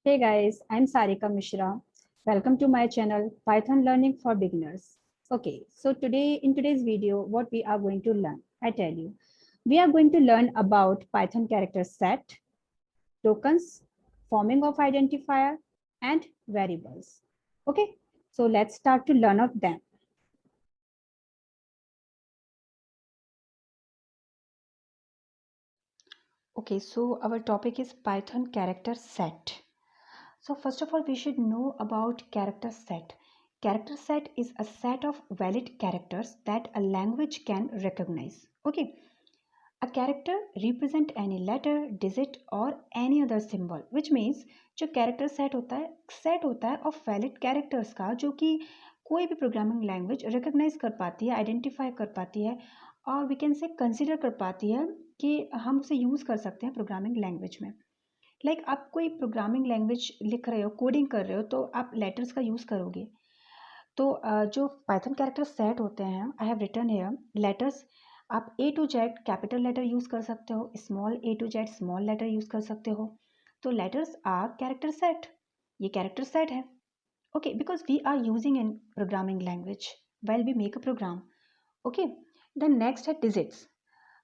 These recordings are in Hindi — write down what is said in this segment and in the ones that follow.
Hey guys, I'm Sarika Mishra. Welcome to my channel Python Learning for Beginners. Okay, so in today's video, what we are going to learn, I tell you, we are going to learn about Python character set, tokens, forming of identifier, and variables. Okay, so let's start to learn of them. Okay, so our topic is Python character set. So first of all, we should know about character set. Character set is a set of valid characters that a language can recognize. Okay, a character represent any letter, digit or any other symbol, which means जो character set होता है of valid characters का, जो कि कोई भी प्रोग्रामिंग लैंग्वेज रिकॉग्नाइज कर पाती है, आइडेंटिफाई कर पाती है और वी कैन से कंसिडर कर पाती है कि हम उसे यूज़ कर सकते हैं प्रोग्रामिंग लैंग्वेज में। लाइक आप कोई प्रोग्रामिंग लैंग्वेज लिख रहे हो, कोडिंग कर रहे हो, तो आप लेटर्स का यूज़ करोगे। तो जो पाइथन कैरेक्टर सेट होते हैं, I have written here letters. आप A to Z capital letter use कर सकते हो, small A to Z small letter use कर सकते हो। तो लेटर्स आर कैरेक्टर सेट, ये कैरेक्टर सेट है। Okay, because we are using in programming language well we make a program. Okay, then next है डिजिट्स।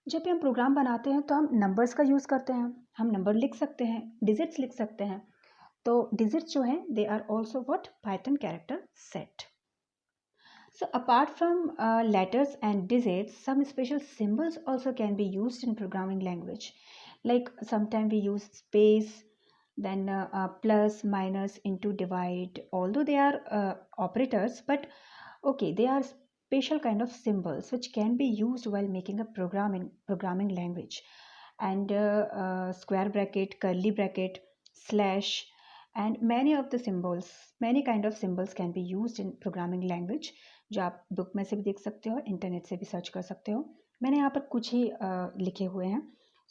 जब भी हम प्रोग्राम बनाते हैं तो हम नंबर्स का यूज़ करते हैं, हम नंबर लिख सकते हैं, डिजिट्स लिख सकते हैं। तो डिजिट्स जो हैं they are also what Python character set. So apart from letters and digits, some special symbols also can be used in programming language. Like sometimes we use space, then plus, minus, into, divide. Although they are operators, but okay, they are special kind of symbols which can be used while making a programming language. And square bracket, curly bracket, slash, and many kind of symbols can be used in programming language, जो आप बुक में से भी देख सकते हो, इंटरनेट से भी सर्च कर सकते हो। मैंने यहाँ पर कुछ ही लिखे हुए हैं।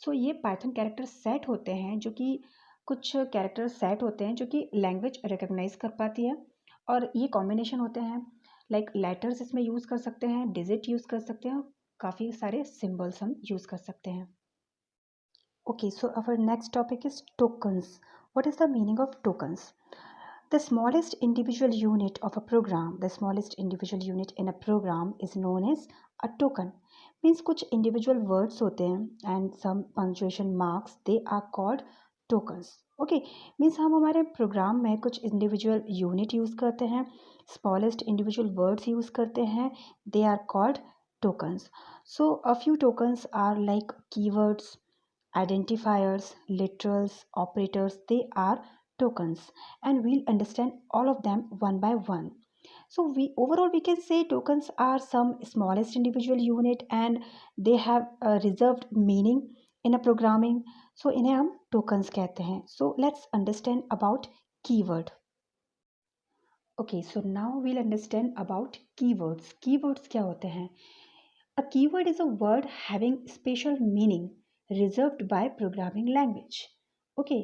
सो ये पाइथन कैरेक्टर सेट होते हैं, जो कि कुछ कैरेक्टर सेट होते हैं जो कि लैंग्वेज रिकॉग्नाइज कर पाती है। और ये कॉम्बिनेशन होते हैं, लाइक लेटर्स इसमें यूज़ कर सकते हैं, डिजिट यूज़ कर सकते हैं, काफ़ी सारे सिम्बल्स हम यूज़ कर सकते हैं। Okay, so our next topic is tokens. What is the meaning of tokens? The smallest individual unit of a program, the smallest individual unit in a program is known as a token. Means कुछ individual words होते हैं and some punctuation marks, they are called tokens. Okay, means हम हमारे प्रोग्राम में कुछ individual unit यूज़ करते हैं, smallest individual words यूज़ करते हैं, they are called tokens. So a few tokens are like keywords, identifiers, literals, operators, they are tokens, and we'll understand all of them one by one. So we can say tokens are some smallest individual unit and they have a reserved meaning in a programming. So इन्हें हम tokens कहते हैं. So let's understand about keyword. Okay, so now we'll understand about keywords. Keywords क्या होते हैं? A keyword is a word having special meaning reserved by programming language. Okay,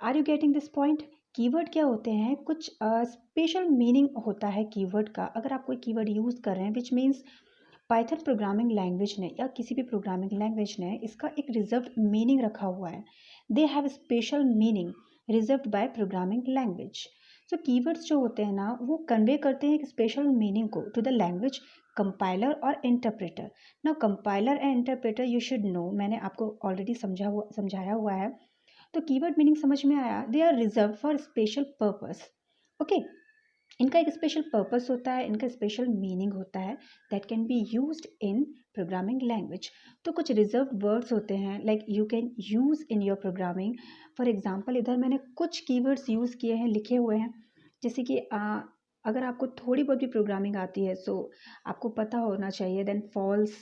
are you getting this point? Keyword क्या होते हैं? कुछ स्पेशल मीनिंग होता है कीवर्ड का। अगर आप कोई कीवर्ड यूज़ कर रहे हैं which means Python programming language ने या किसी भी प्रोग्रामिंग लैंग्वेज ने इसका एक रिजर्व मीनिंग रखा हुआ है, they have special meaning reserved by programming language. So keywords जो होते हैं ना, वो कन्वे करते हैं एक स्पेशल मीनिंग को टू द लैंग्वेज कंपाइलर और इंटरप्रेटर। ना compiler and interpreter you should know, मैंने आपको ऑलरेडी समझाया हुआ है। तो कीवर्ड मीनिंग समझ में आया, they are reserve for special purpose. Okay, इनका एक स्पेशल पर्पस होता है, इनका स्पेशल मीनिंग होता है that can be used in programming language. तो कुछ रिजर्व वर्ड्स होते हैं like you can use in your programming. For example इधर मैंने कुछ कीवर्ड्स यूज़ किए हैं, लिखे हुए हैं, जैसे कि अगर आपको थोड़ी बहुत भी प्रोग्रामिंग आती है सो आपको पता होना चाहिए then false,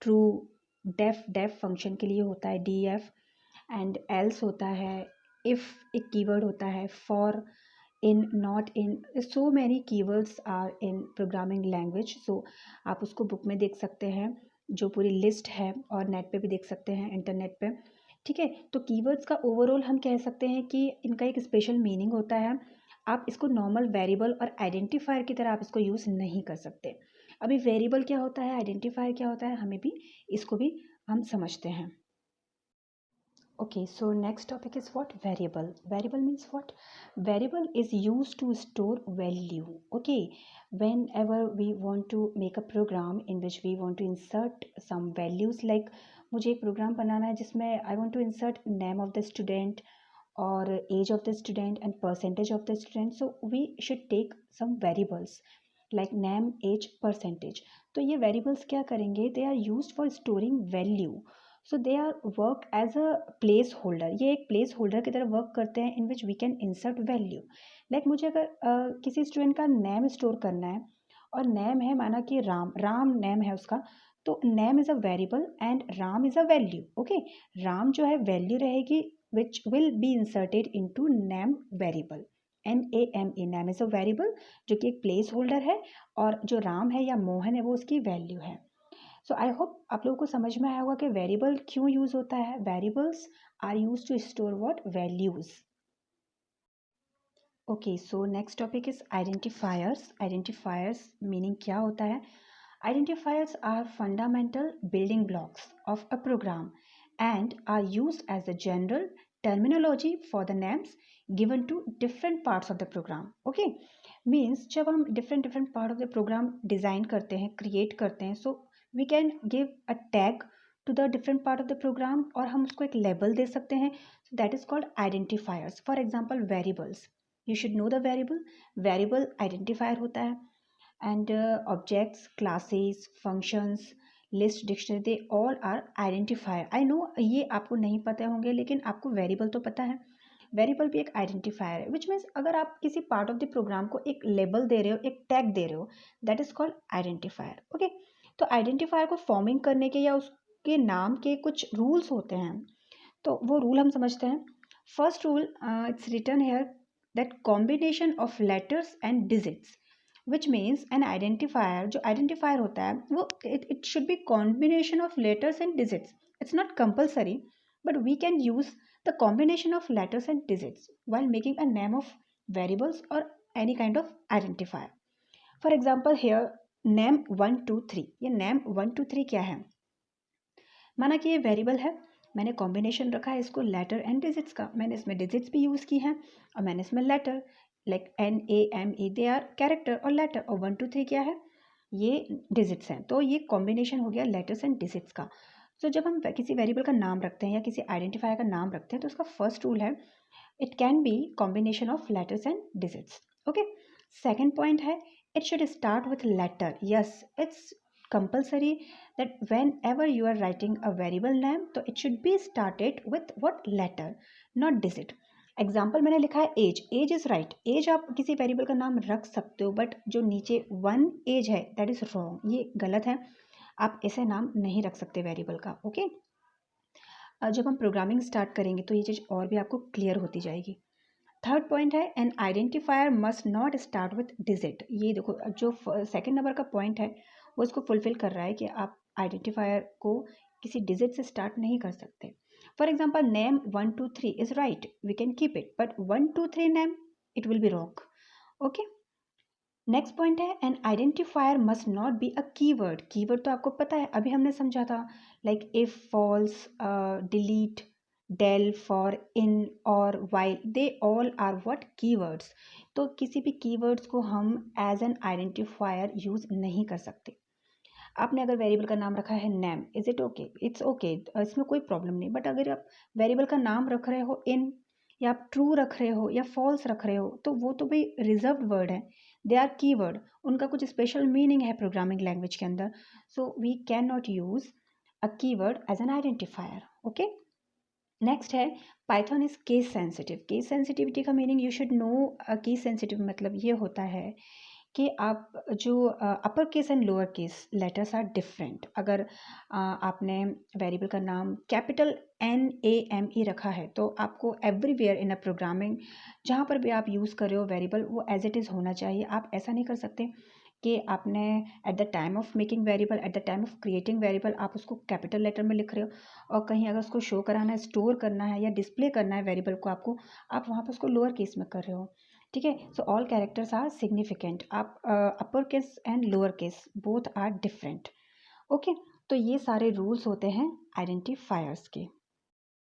true, def function के लिए होता है df, एंड एल्स होता है, इफ़ एक कीवर्ड होता है, for, in, not in, so many keywords are in programming language. So आप उसको बुक में देख सकते हैं जो पूरी लिस्ट है, और नेट पे भी देख सकते हैं, इंटरनेट पे। ठीक है, तो कीवर्ड्स का ओवरऑल हम कह सकते हैं कि इनका एक स्पेशल मीनिंग होता है। आप इसको नॉर्मल वेरिएबल और आइडेंटिफायर की तरह आप इसको यूज़ नहीं कर सकते। अभी वेरिएबल क्या होता है, आइडेंटिफायर क्या होता है, हमें भी इसको भी हम समझते हैं। Okay, so next topic is what? Variable. Variable means what? Variable is used to store value. Okay, whenever we want to make a program in which we want to insert some values, like मुझे एक प्रोग्राम बनाना है जिसमें I want to insert name of the student or age of the student and percentage of the student. So we should take some variables like name, age, percentage. तो ये variables क्या करेंगे? They are used for storing value. So they are work as a place holder. ये एक प्लेस होल्डर की तरह वर्क करते हैं in which we can insert value. Like मुझे अगर किसी स्टूडेंट का नेम स्टोर करना है और नेम है माना कि राम, राम नेम है उसका, तो name is a variable and Ram is a value. Okay, Ram जो है वैल्यू रहेगी which will be inserted into name variable. NAME, name is a variable जो कि एक प्लेस होल्डर है, और जो राम है या मोहन है वो उसकी वैल्यू है. सो आई होप आप लोगों को समझ में आया होगा कि वेरिएबल क्यों यूज होता है. Variables are use to store what? Values. Okay, so next topic is identifiers. Identifiers meaning क्या होता है? Identifiers are fundamental building blocks of a program and are used as a general terminology for the names given to different parts of the program. Okay, means जब हम different part of the program design करते हैं, create करते हैं, so we can give a tag to the different part of the program और हम उसको एक label दे सकते हैं. So that is called identifiers. For example, variables. You should know the variable. Variable identifier होता है. And objects, classes, functions, list, dictionary, they all are identifier. I know ये आपको नहीं पता होंगे, लेकिन आपको वेरिएबल तो पता है. वेरिएबल भी एक आइडेंटिफायर है, विच मीन्स अगर आप किसी पार्ट ऑफ द प्रोग्राम को एक लेबल दे रहे हो, एक टैग दे रहे हो, that is called identifier. Okay, तो आइडेंटिफायर को फॉर्मिंग करने के या उसके नाम के कुछ रूल्स होते हैं, तो वो रूल हम समझते हैं. First rule, it's written here that combination of letters and digits, which means an identifier, जो आइडेंटिफायर होता है वो it should be combination of letters and digits. It's not compulsory, but we can use the combination of letters and digits while making a name of variables or any kind of identifier. For example, here name 1 2 3. ये name 1 2 3 क्या है? माना कि ये वेरिएबल है, मैंने कॉम्बिनेशन रखा है इसको लेटर एंड डिजिट्स का. मैंने इसमें डिजिट्स भी यूज़ की हैं और मैंने इसमें letter, like NAME, they are character और लेटर, और 1 2 3 क्या है? ये डिजिट्स हैं. तो ये कॉम्बिनेशन हो गया लेटर्स एंड डिजिट्स का. सो जब हम किसी वेरिएबल का नाम रखते हैं या किसी आइडेंटिफायर का नाम रखते हैं, तो उसका फर्स्ट रूल है it can be combination of letters and digits. Okay, second point है it should start with letter. Yes, it's compulsory that whenever you are writing a variable name, तो it should be started with what? Letter, not digit. Example मैंने लिखा है age. Age is right. Age आप किसी वेरिएबल का नाम रख सकते हो, बट जो नीचे 1 एज है दैट इज रॉन्ग, ये गलत है. आप ऐसे नाम नहीं रख सकते वेरिएबल का. ओके, जब हम प्रोग्रामिंग स्टार्ट करेंगे तो ये चीज़ और भी आपको क्लियर होती जाएगी. थर्ड पॉइंट है an identifier must not start with digit. ये देखो, जो सेकेंड नंबर का पॉइंट है वो इसको फुलफिल कर रहा है कि आप आइडेंटिफायर को किसी डिजिट से स्टार्ट नहीं कर सकते. For example, name 1 2 3 is right, we can keep it, but 1 2 3 name it will be wrong. Okay, next point है an identifier must not be a keyword. Keyword तो आपको पता है, अभी हमने समझा था, like if, false, delete, del, for, in और while, they all are what? Keywords. तो किसी भी keywords को हम as an identifier use नहीं कर सकते. आपने अगर वेरिएबल का नाम रखा है name, is it okay? It's okay, इसमें कोई प्रॉब्लम नहीं. बट अगर आप वेरिएबल का नाम रख रहे हो इन, या आप ट्रू रख रहे हो या फॉल्स रख रहे हो, तो वो तो भाई रिजर्व्ड वर्ड है. दे आर कीवर्ड, उनका कुछ स्पेशल मीनिंग है प्रोग्रामिंग लैंग्वेज के अंदर. So we can not use a keyword as an identifier. Okay, next है Python is case sensitive. Case sensitivity का meaning you should know. Case sensitive मतलब ये होता है कि आप जो upper case and lower case letters are different. अगर आपने वेरिएबल का नाम कैपिटल NAME रखा है, तो आपको एवरीवेयर इन अ प्रोग्रामिंग जहाँ पर भी आप यूज़ कर रहे हो वेरिएबल, वो एज इट इज़ होना चाहिए. आप ऐसा नहीं कर सकते कि आपने at the time of making variable, at the time of creating variable आप उसको कैपिटल लेटर में लिख रहे हो, और कहीं अगर उसको शो कराना है, स्टोर करना है या डिस्प्ले करना है वेरिएबल को आपको, आप वहाँ पर उसको लोअर केस में कर रहे हो. ठीक है, so all characters are significant. आप upper case and lower case both are different. Okay, तो ये सारे रूल्स होते हैं आइडेंटिफायर्स के.